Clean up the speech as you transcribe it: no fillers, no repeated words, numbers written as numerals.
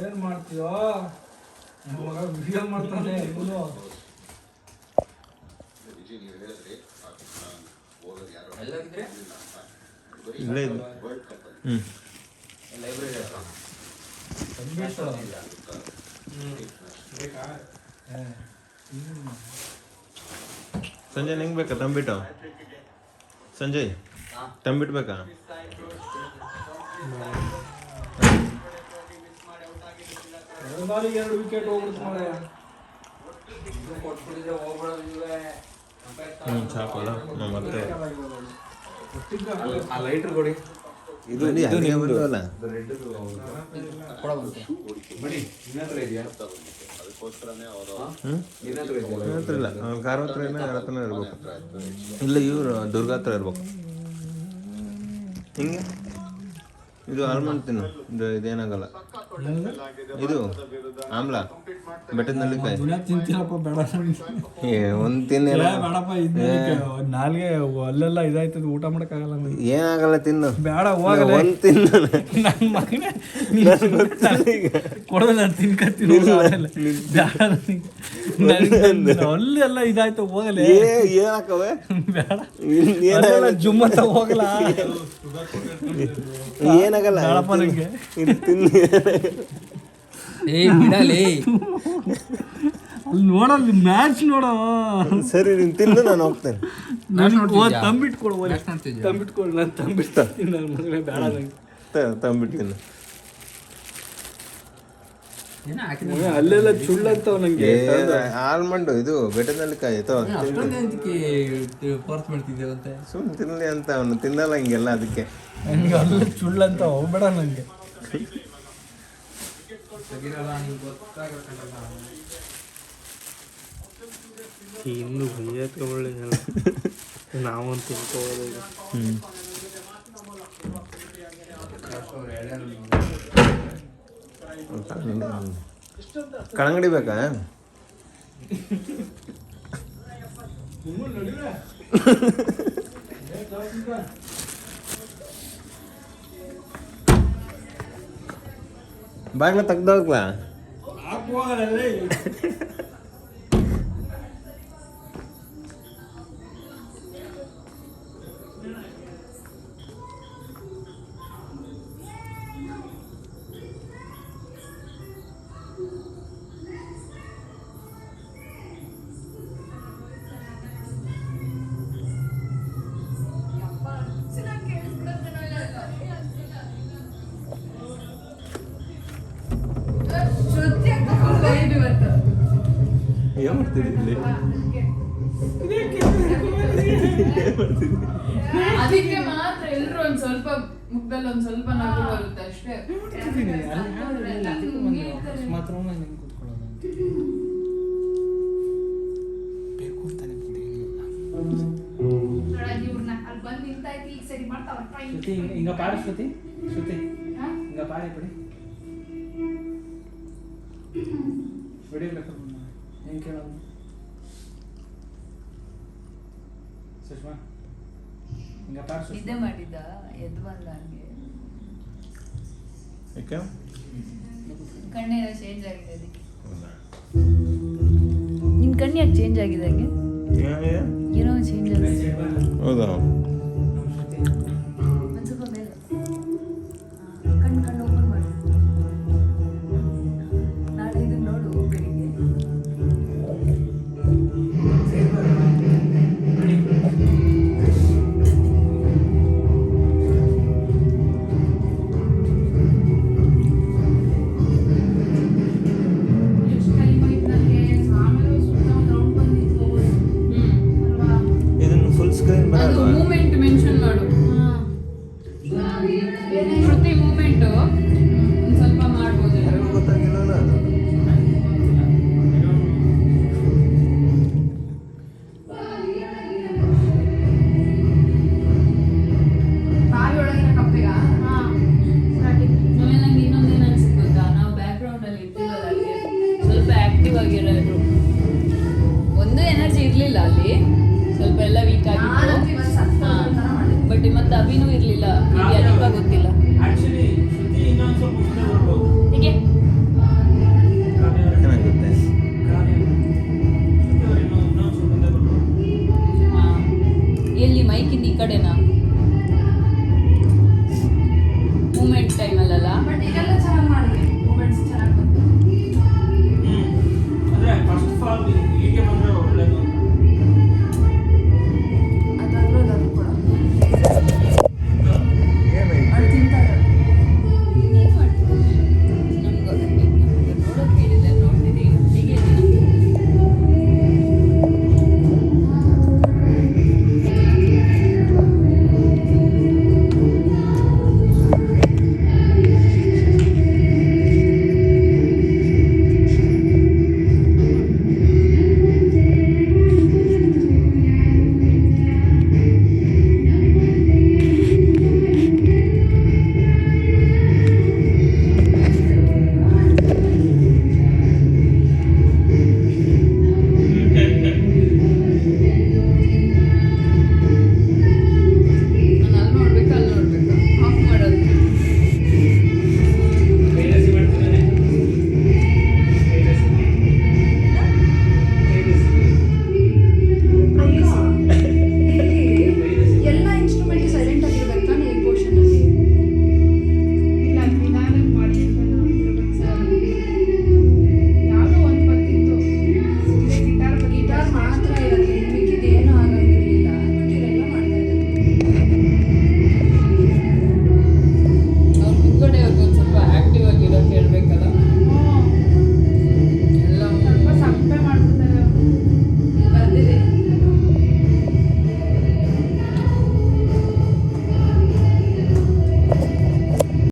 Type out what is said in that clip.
ಏನ್ ಮಾಡ್ತೀಯೋ ಮಗ ವಿಡಿಯೋ ಮಾಡ್ತಾನೆ ಇವನು. ಸಂಜಯ್ ಹೆಂಗ್ ಬೇಕಾ ತಂಬಿಟ್ಟು? ಸಂಜಯ್ ತಂಬಿಟ್ಟು ಬೇಕಾ? ಎರಡು ವಿಕೆಟ್ ಹೋಗ್ಬಿಡ್ತು ಸಾಕಲ್ಲ ಮತ್ತೆ ಆ ಲೈಟ್ರ್ ಕೊಡಿ. ಇದು ಬಂದವಲ್ಲ ಇಲ್ಲ ಕಾರ್ ಹತ್ರ ಯಾರ ಹತ್ರನೇ ಇರ್ಬೇಕು. ಇಲ್ಲ ಇವ್ರು ದುರ್ಗ ಹತ್ರ ಇರ್ಬೇಕು. ಹಿಂಗೆ ಇದು ಆಲ್ಮಂಡ್ ತಿನ್ನು, ಇದೇನಾಗಲ್ಲ. ಇದು ಆಮ್ಲ ಬೆಟ್ಟದ ನಲ್ಲಿಕಾಯಿ ತಿಂತೀರಪ್ಪ ಬೇಡ ಒಂದು ತಿನ್ನಿಲ್ಲ ಬೇಡಪ್ಪ. ನಾಲ್ಗೆ ಅಲ್ಲೆಲ್ಲ ಇದಾಯ್ತದ, ಊಟ ಮಾಡಕ್ಕಾಗಲ್ಲ. ಏನಾಗಲ್ಲ ತಿನ್ನು, ಬೇಡ ಹೋಗಲ್ಲ. ಒಂದು ತಿನ್ನು. ನನ್ನ ಮಗನೇ ಕೊಡೋದು ನಾನು ತಿನ್ಕತ್ತೀನಿ. ಅಲ್ಲೆಲ್ಲ ಇದಾಯ್ತು ಹೋಗಲೇ. ಏನಾಕವೆ ಬೇಡ ಜುಮ್ಮ ಅಂತ ಹೋಗಲ್ಲ. ಏನಾಗಲ್ಲ ಬೇಡಪ್ಪ ನಂಗೆ. ತಿನ್ನು. ಬಿಡಲಿ ಅಲ್ಲಿ ನೋಡಲ್ಲಿ ಮ್ಯಾಚ್ ನೋಡೋ. ಸರಿ ನೀನು ತಿನ್ನು, ನಾನು ಹೋಗ್ತೇನೆ. ತಂಬಿಟ್ಟು ಕೊಡು, ತಂಬಿಟ್ಟು ಕೊಡು. ನಾನು ತಂಬಿಟ್ಟು ನನ್ನ ಮಗನೇ ಬೇಡ ನಂಗೆ. ತಂಬಿಟ್ಟು ತಿನ್ನು. ಅಲ್ಲೆಲ್ಲ ಚುಳ್ಳಂತವ್ ನಂಗೆ. ಆಲ್ಮಂಡ್ ಇದು ಬೆಟ್ಟದಲ್ಲಿ ಕಾಯಿ ಸುಮ್ಮನೆ ತಿನ್ನಲಿ ಅಂತ ಅವನು ತಿನ್ನಲ್ಲ ಹಿಂಗೆಲ್ಲ. ಅದಕ್ಕೆ ನಂಗೆ ಅಲ್ಲ ಚುಳ್ಳಂತ ಹೋಗ್ಬೇಡ ನಂಗೆ. ಇನ್ನು ಒಳ್ಳೆ ನಾವಂತೂ ತಿನ್ಕೋಬೋದು. ಕಳಂಗಡಿ ಬೇಕಾ? ಬಾಗ್ಲ ತೆಗ್ದೋಗ್ಲಾ? ಏನ್ ಮಾಡ್ತಿದ್ದಿ ಇಲ್ಲಿ? ಅದಕ್ಕೆ ಮಾತ್ರ ಎಲ್ರು ಒಂದ್ ಸ್ವಲ್ಪ ಮುಖದಲ್ಲಿ ಒಂದ್ ಸ್ವಲ್ಪ ನಗು ಬರುತ್ತೆ ಅಷ್ಟೇ. ಹಿಂಗ ಪಾಡಿ ಶ್ರುತಿ, ಶ್ರುತಿ ಹಿಂಗ ಪಾಡಿ ಬಿಡಿ. ಬಿಡಿರ್ಬೇಕು ಹೆಂಗೆ ಕೇಳೋದು ಸುಷ್ಮಾ? ಹಿಂಗ ಪಾಡಿ ನಿದ್ದೆ ಮಾಡಿದ್ದ ಎದ್ದು ಬಂದ ಹಂಗೆ. ಕಣ್ಣೇನೋ ಚೇಂಜ್ ಆಗಿದೆ ಅದಕ್ಕೆ. ನಿನ್ ಕಣ್ಣು ಯಾಕೆ ಚೇಂಜ್ ಆಗಿದೆ ಹಂಗೆ? ಏನೋ ಚೇಂಜ್ ಆಗಿದೆ. ಹೌದಾ? ಒಂದು ಸ್ವಲ್ಪ ಮೇಲೆ ಕಣ್ಣು ಓಪನ್ ಮಾಡಿ. ನಾಳೆ ಇದನ್ನ ನೋಡು ಬೆಳಿಗ್ಗೆ. ಇದನ್ನು ಫುಲ್ ಸ್ಕ್ರೀನ್ ಬರಲ್ವಾ? ಮೂಮೆಂಟ್ ಮೆನ್ಷನ್ ಮಾಡು. ಇರ್ಲಿಲ್ಲ ಅಲ್ಲಿ, ಸ್ವಲ್ಪ ಎಲ್ಲ ವೀಕ್ ಆಗಿತ್ತು. ಬಟ್ ಮತ್ತೆ ಅಭಿನೂ ಇರ್ಲಿಲ್ಲ, ನಿಮಗೆ ಅದಕ್ಕೆ ಗೊತ್ತಿಲ್ಲ. ಹೀಗೆ ಚೆನ್ನಾಗುತ್ತೆ. ಎಲ್ಲಿ ಮೈಕಿಂದ ಈ ಕಡೆನಾ ಮೂಮೆಂಟ್ ಟೈಮಲ್ಲ. ಬಟ್ ಈಗೆಲ್ಲ ಚೆನ್ನಾಗಿ ಮಾಡಿದ್ವಿ, ಮೂಮೆಂಟ್ಸ್ ಚೆನ್ನಾಗಿ ಬಂತು. ಅಂದ್ರೆ ಫಸ್ಟ್ ಆಫ್ ಆಲ್